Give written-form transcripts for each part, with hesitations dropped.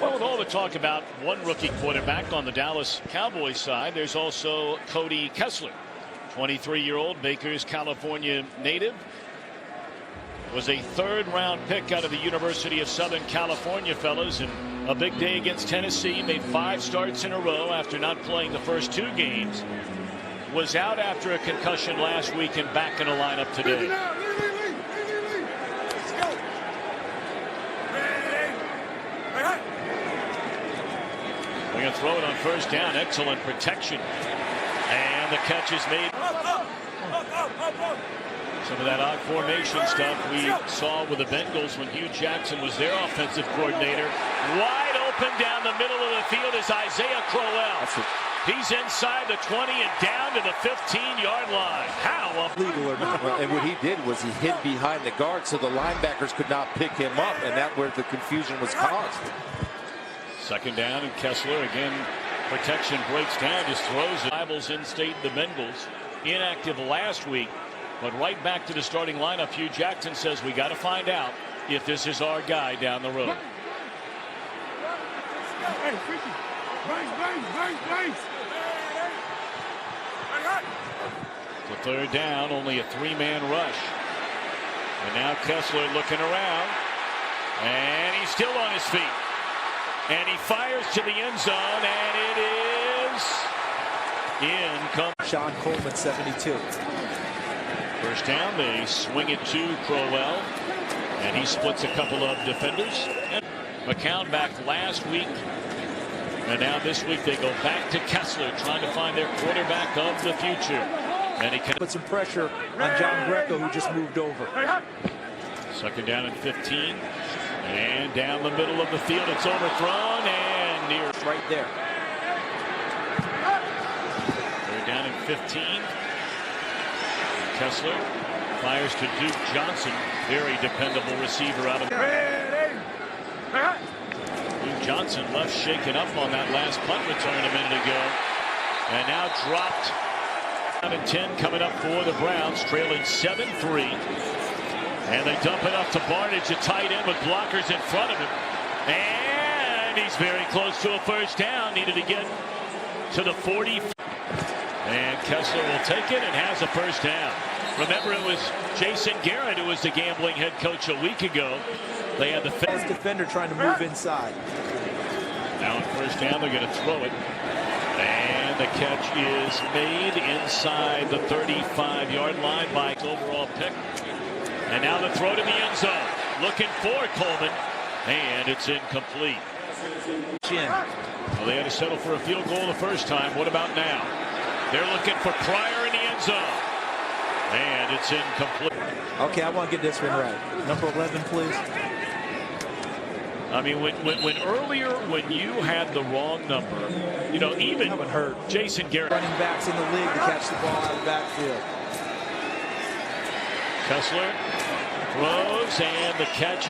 Well, with all the talk about one rookie quarterback on the Dallas Cowboys side, there's also Cody Kessler, 23-year-old Baker's California native. Was a third-round pick out of the University of Southern California, fellas, and a big day against Tennessee. Made 5 starts in a row after not playing the first 2 games. Was out after a concussion last week and back in the lineup today. We're going to throw it on first down. Excellent protection. And the catch is made. Some of that odd formation stuff we saw with the Bengals when Hugh Jackson was their offensive coordinator. Wide open down the middle of the field is Isaiah Crowell. He's inside the 20 and down to the 15-yard line. How legal or not? And what he did was he hid behind the guard so the linebackers could not pick him up, and that's where the confusion was caused. Second down, and Kessler again. Protection breaks down, just throws it. Rivals in-state, the Bengals, inactive last week, but right back to the starting lineup. Hugh Jackson says we got to find out if this is our guy down the road. The third down, only a 3-man rush. And now Kessler looking around, and he's still on his feet. And he fires to the end zone, and it is incomplete. Sean Coleman, 72. First down, they swing it to Crowell, and he splits a couple of defenders. McCown back last week, and now this week they go back to Kessler, trying to find their quarterback of the future. And he can put some pressure on John Greco, who just moved over. Second down and 15. And down the middle of the field, it's overthrown and near. Right there. They're down in 15. Kessler fires to Duke Johnson, very dependable receiver out of. Duke Johnson left shaken up on that last punt return a minute ago, and now dropped. 10 coming up for the Browns, trailing 7-3. And they dump it up to Barnage, a tight end with blockers in front of him. And he's very close to a first down. Needed to get to the 40. And Kessler will take it and has a first down. Remember, it was Jason Garrett who was the gambling head coach a week ago. They had the best defender trying to move inside. Now on first down, they're going to throw it. And the catch is made inside the 35-yard line by overall pick. And now the throw to the end zone. Looking for Coleman. And it's incomplete. Well, they had to settle for a field goal the first time. What about now? They're looking for Pryor in the end zone. And it's incomplete. Okay, I want to get this one right. Number 11, please. I mean, when earlier, when you had the wrong number, you know, even hurt. Jason Garrett. Running backs in the league to catch the ball out of the backfield. Kessler throws, and the catch.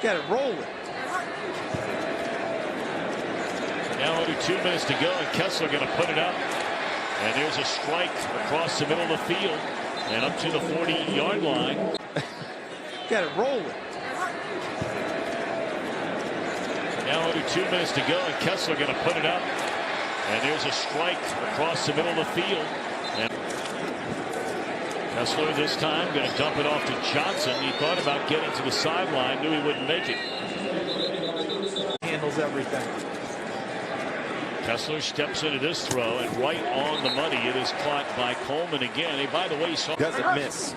Got it rolling. Now only 2 minutes to go, and Kessler going to put it up. And there's a strike across the middle of the field and up to the 40-yard line. Got it rolling. Now only 2 minutes to go, and Kessler going to put it up. And there's a strike across the middle of the field. And Kessler this time going to dump it off to Johnson. He thought about getting to the sideline, knew he wouldn't make it. Handles everything. Kessler steps into this throw, and right on the money, it is caught by Coleman again. Hey, by the way, doesn't miss.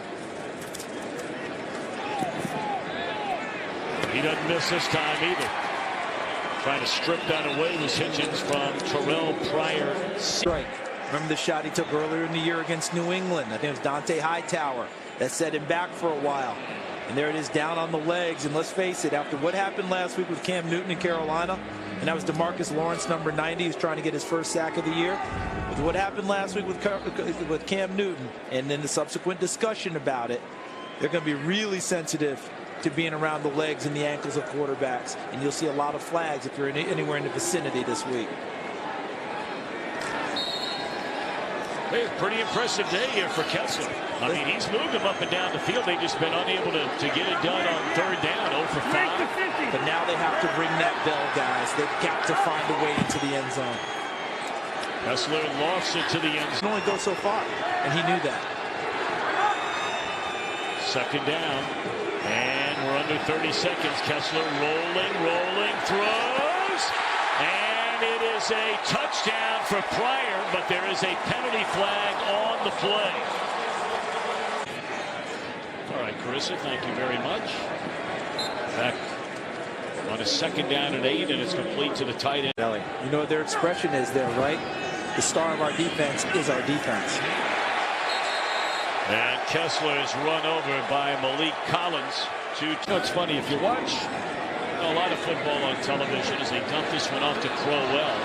He doesn't miss this time either. Trying to strip that away was Hitchens from Terrell Pryor. Strike. Remember the shot he took earlier in the year against New England? I think it was Dante Hightower that set him back for a while. And there it is, down on the legs. And let's face it, after what happened last week with Cam Newton in Carolina, and that was DeMarcus Lawrence, number 90, who's trying to get his first sack of the year. With what happened last week with Cam Newton, and then the subsequent discussion about it, they're going to be really sensitive to being around the legs and the ankles of quarterbacks. And you'll see a lot of flags if you're anywhere in the vicinity this week. Hey, pretty impressive day here for Kessler. I mean, he's moved them up and down the field. They've just been unable to get it done on third down. 0 for 5. But now they have to ring that bell, guys. They've got to find a way into the end zone. Kessler lofts it to the end It zone. can only go so far, and he knew that. Second down, and we're under 30 seconds. Kessler rolling, throws, and it is a touchdown for Pryor, but there is a penalty flag on the play. All right, Carissa, thank you very much. Back on a second down and 8, and it's complete to the tight end. You know what their expression is there, right? The star of our defense is our defense. And Kessler is run over by Malik Collins. It's funny, if you watch a lot of football on television, as they dump this one off to Crowell.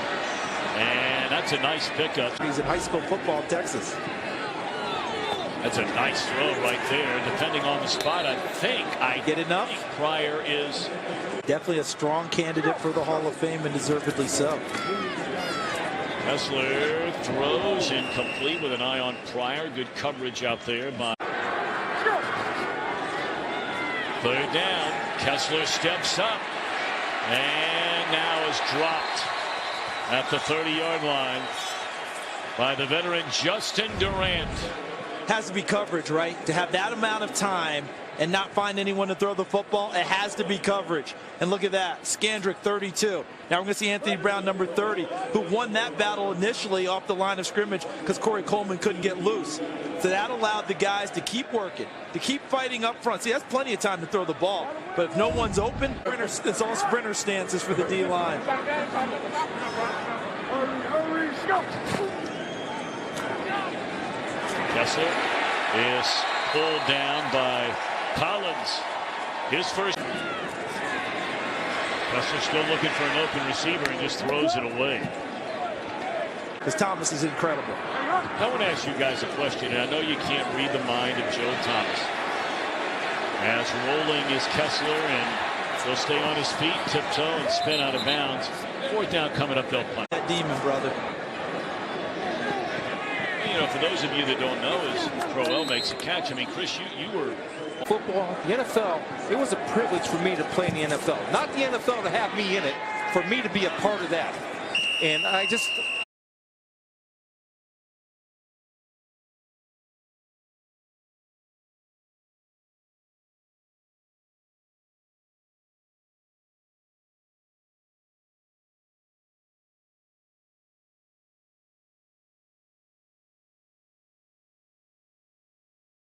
And that's a nice pickup. He's in high school football in Texas. That's a nice throw right there. Depending on the spot, I think Get enough? Pryor is definitely a strong candidate for the Hall of Fame, and deservedly so. Kessler throws incomplete with an eye on Pryor. Good coverage out there by. Third down. Kessler steps up and now is dropped at the 30-yard line by the veteran Justin Durant. Has to be coverage, right? To have that amount of time and not find anyone to throw the football, it has to be coverage. And look at that, Skandrick 32. Now we're going to see Anthony Brown, number 30, who won that battle initially off the line of scrimmage because Corey Coleman couldn't get loose. So that allowed the guys to keep working, to keep fighting up front. See, that's plenty of time to throw the ball. But if no one's open, it's all sprinter stances for the D-line. Kessler is pulled down by Collins. His first. Kessler still looking for an open receiver and just throws it away. Because Thomas is incredible. I want to ask you guys a question, and I know you can't read the mind of Joe Thomas. As rolling is Kessler, and he'll stay on his feet, tiptoe, and spin out of bounds. Fourth down coming up, they'll punt. That demon, brother. You know, for those of you that don't know, as Crowell makes a catch, I mean, Chris, you were. Football, the NFL, it was a privilege for me to play in the NFL. Not the NFL to have me in it, for me to be a part of that. And I just